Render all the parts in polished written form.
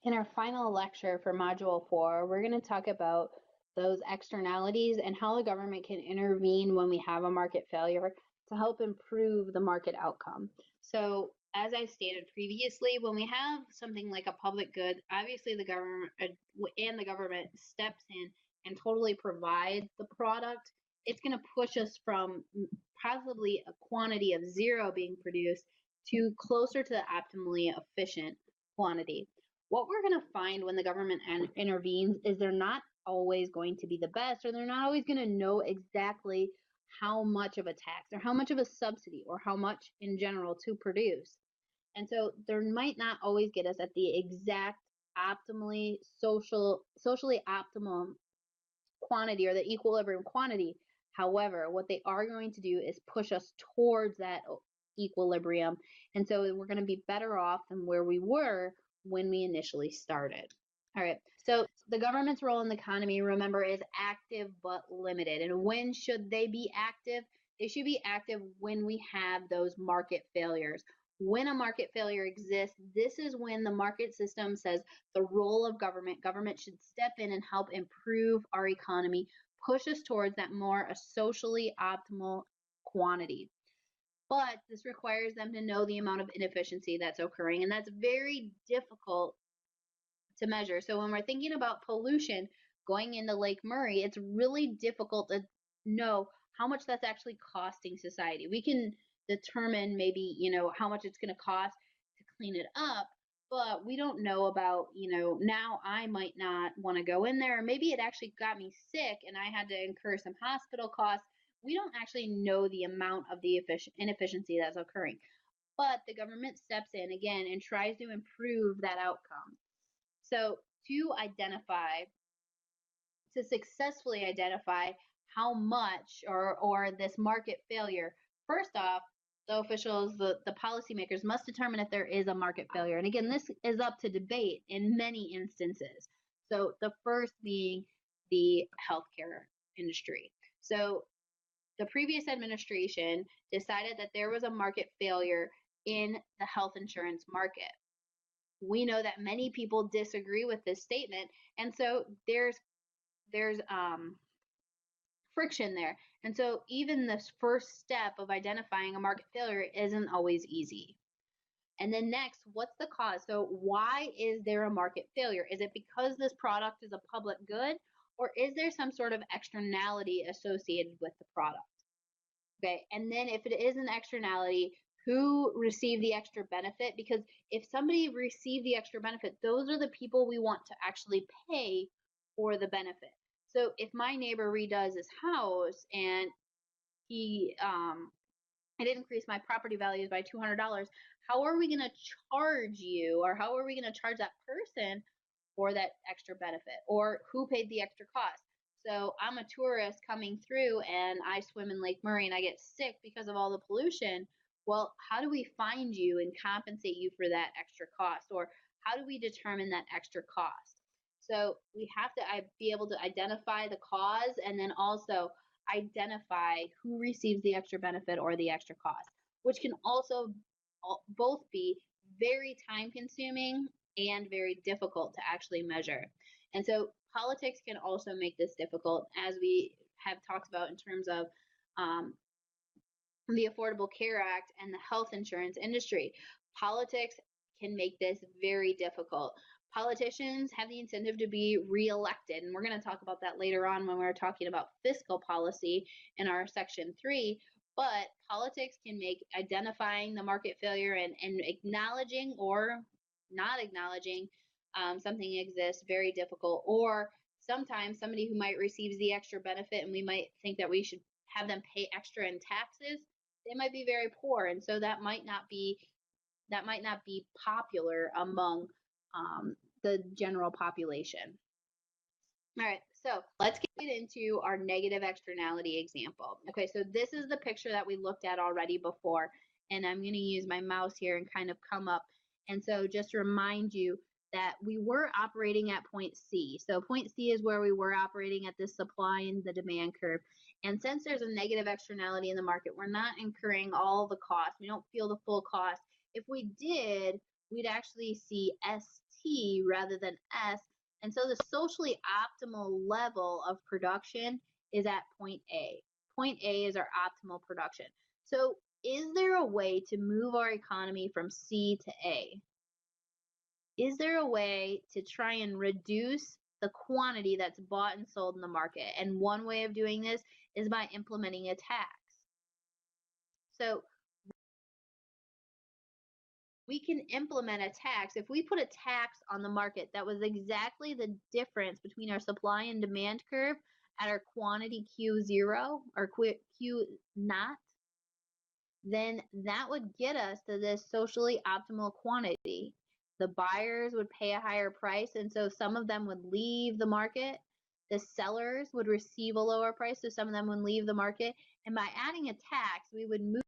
In our final lecture for Module 4, we're going to talk about those externalities and how the government can intervene when we have a market failure to help improve the market outcome. So, as I stated previously, when we have something like a public good, obviously the government steps in and totally provides the product. It's going to push us from possibly a quantity of 0 being produced to closer to the optimally efficient quantity. What we're going to find when the government intervenes is they're not always going to be the best, or they're not always going to know exactly how much of a tax or how much of a subsidy or how much in general to produce. And so there might not always get us at the exact optimally socially optimum quantity or the equilibrium quantity. However, what they are going to do is push us towards that equilibrium. And so we're going to be better off than where we were when we initially started. All right, so the government's role in the economy, remember, is active but limited. And when should they be active? They should be active when we have those market failures. When a market failure exists, this is when the market system says the role of government should step in and help improve our economy, push us towards that more socially optimal quantity. But this requires them to know the amount of inefficiency that's occurring, and that's very difficult to measure. So when we're thinking about pollution going into Lake Murray, it's really difficult to know how much that's actually costing society. We can determine maybe, how much it's going to cost to clean it up, but we don't know about, now I might not want to go in there. Maybe it actually got me sick and I had to incur some hospital costs. We don't actually know the amount of the inefficiency that's occurring. But the government steps in again and tries to improve that outcome. So to successfully identify how much or this market failure, first off, the officials, the policymakers must determine if there is a market failure. And again, this is up to debate in many instances. So the first being the healthcare industry. So the previous administration decided that there was a market failure in the health insurance market. We know that many people disagree with this statement, and so there's friction there. And so even this first step of identifying a market failure isn't always easy. And then next, what's the cause? So why is there a market failure? Is it because this product is a public good, or is there some sort of externality associated with the product? Okay, and then if it is an externality, who received the extra benefit? Because if somebody received the extra benefit, those are the people we want to actually pay for the benefit. So if my neighbor redoes his house and it increased my property values by $200, how are we going to charge you, or how are we going to charge that person for that extra benefit, or who paid the extra cost? So I'm a tourist coming through and I swim in Lake Murray and I get sick because of all the pollution. Well, how do we find you and compensate you for that extra cost? Or how do we determine that extra cost? So we have to be able to identify the cause and then also identify who receives the extra benefit or the extra cost, which can also both be very time consuming and very difficult to actually measure. And so politics can also make this difficult, as we have talked about in terms of the Affordable Care Act and the health insurance industry. Politics can make this very difficult. Politicians have the incentive to be reelected, and we're going to talk about that later on when we're talking about fiscal policy in our section 3. But politics can make identifying the market failure and acknowledging or not acknowledging something exists very difficult. Or sometimes somebody who might receive the extra benefit and we might think that we should have them pay extra in taxes, they might be very poor, and so that might not be popular among the general population. All right, so let's get into our negative externality example. Okay, so this is the picture that we looked at already before, and I'm going to use my mouse here and kind of come up. And so just to remind you that we were operating at point C. So point C is where we were operating at this supply and the demand curve. And since there's a negative externality in the market, we're not incurring all the costs. We don't feel the full cost. If we did, we'd actually see ST T rather than S. And so the socially optimal level of production is at point A. Point A is our optimal production. So is there a way to move our economy from C to A? Is there a way to try and reduce the quantity that's bought and sold in the market? And one way of doing this is by implementing a tax. So we can implement a tax. If we put a tax on the market that was exactly the difference between our supply and demand curve at our quantity Q0 or Q naught, then that would get us to this socially optimal quantity. The buyers would pay a higher price, and so some of them would leave the market. The sellers would receive a lower price, so some of them would leave the market. And by adding a tax, we would move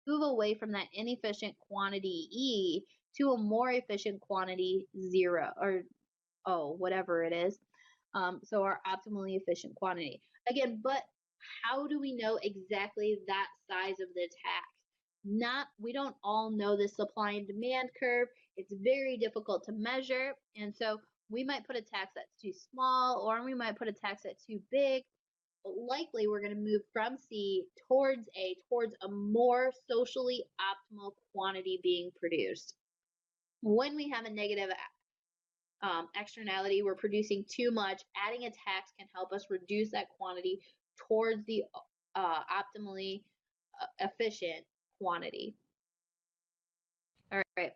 away from that inefficient quantity E to a more efficient quantity 0 or O, whatever it is. So our optimally efficient quantity. Again, but how do we know exactly that size of the tax? We don't all know the supply and demand curve. It's very difficult to measure. And so we might put a tax that's too small, or we might put a tax that's too big. But likely we're going to move from C towards A, towards a more socially optimal quantity being produced. When we have a negative externality, we're producing too much, adding a tax can help us reduce that quantity towards the optimally efficient quantity. All right.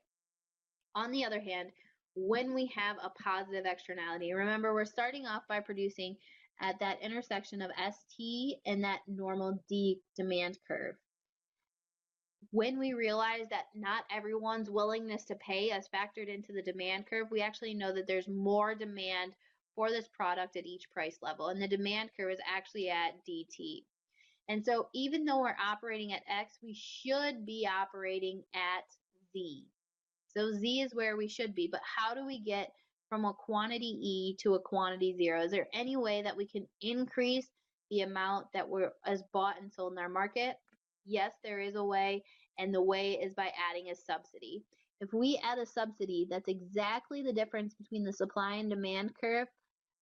On the other hand, when we have a positive externality, remember we're starting off by producing at that intersection of ST and that normal D demand curve. When we realize that not everyone's willingness to pay is factored into the demand curve, we actually know that there's more demand for this product at each price level, and the demand curve is actually at DT. And so even though we're operating at X, we should be operating at Z. So Z is where we should be, but how do we get from a quantity E to a quantity 0? Is there any way that we can increase the amount that is bought and sold in our market? Yes, there is a way, and the way is by adding a subsidy. If we add a subsidy, that's exactly the difference between the supply and demand curve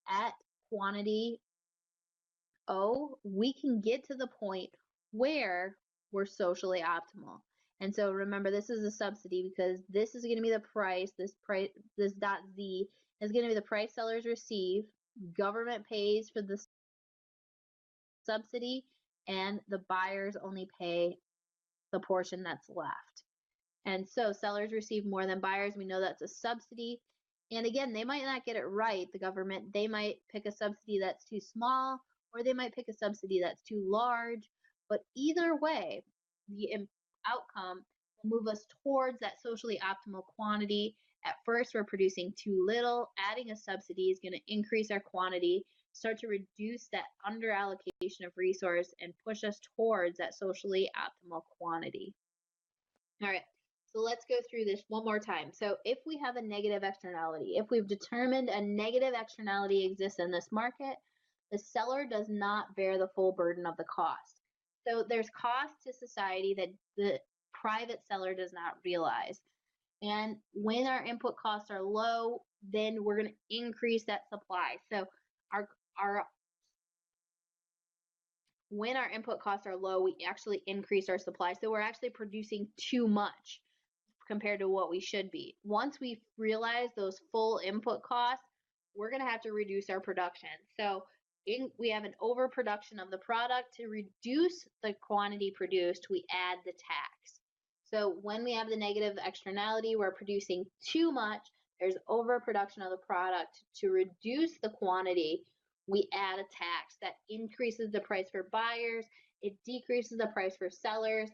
at quantity O, we can get to the point where we're socially optimal. And so remember, this is a subsidy because this is going to be the price, this dot Z is going to be the price sellers receive, government pays for the subsidy, and the buyers only pay the portion that's left. And so sellers receive more than buyers. We know that's a subsidy. And again, they might not get it right, the government. They might pick a subsidy that's too small, or they might pick a subsidy that's too large. But either way, the outcome will move us towards that socially optimal quantity. At first, we're producing too little. Adding a subsidy is going to increase our quantity, start to reduce that underallocation of resource, and push us towards that socially optimal quantity. All right, so let's go through this one more time. So if we have a negative externality, if we've determined a negative externality exists in this market, the seller does not bear the full burden of the cost. So there's cost to society that the private seller does not realize. And when our input costs are low, then we're going to increase that supply. So when our input costs are low, we actually increase our supply. So we're actually producing too much compared to what we should be. Once we realize those full input costs, we're going to have to reduce our production. So we have an overproduction of the product. To reduce the quantity produced, we add the tax. So when we have the negative externality, we're producing too much. There's overproduction of the product. To reduce the quantity, we add a tax that increases the price for buyers. It decreases the price for sellers.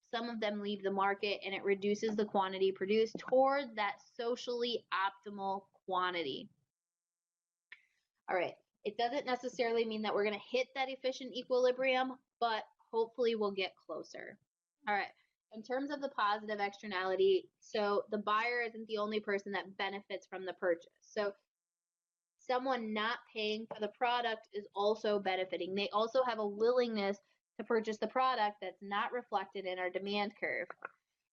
Some of them leave the market, and it reduces the quantity produced towards that socially optimal quantity. All right. It doesn't necessarily mean that we're going to hit that efficient equilibrium, but hopefully we'll get closer. All right. In terms of the positive externality, so the buyer isn't the only person that benefits from the purchase. So someone not paying for the product is also benefiting. They also have a willingness to purchase the product that's not reflected in our demand curve.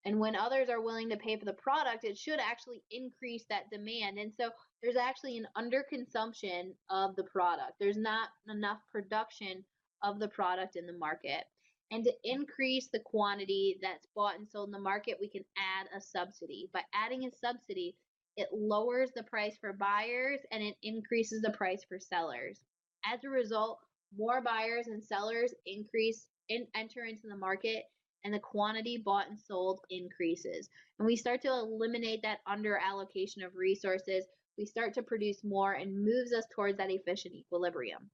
And when others are willing to pay for the product, it should actually increase that demand. And so there's actually an underconsumption of the product. There's not enough production of the product in the market. And to increase the quantity that's bought and sold in the market, we can add a subsidy. By adding a subsidy, it lowers the price for buyers and it increases the price for sellers. As a result, more buyers and sellers enter into the market, and the quantity bought and sold increases. And we start to eliminate that under allocation of resources. We start to produce more and moves us towards that efficient equilibrium.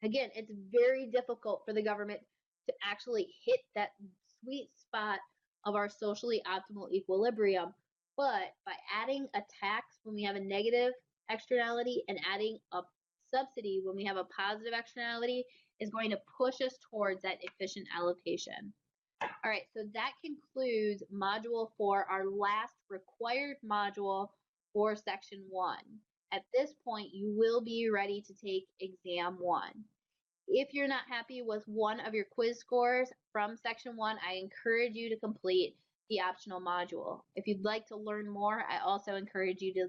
Again, it's very difficult for the government to actually hit that sweet spot of our socially optimal equilibrium. But by adding a tax when we have a negative externality and adding a subsidy when we have a positive externality is going to push us towards that efficient allocation. All right, so that concludes Module 4, our last required module for Section 1. At this point, you will be ready to take Exam 1. If you're not happy with one of your quiz scores from Section 1, I encourage you to complete the optional module. If you'd like to learn more, I also encourage you to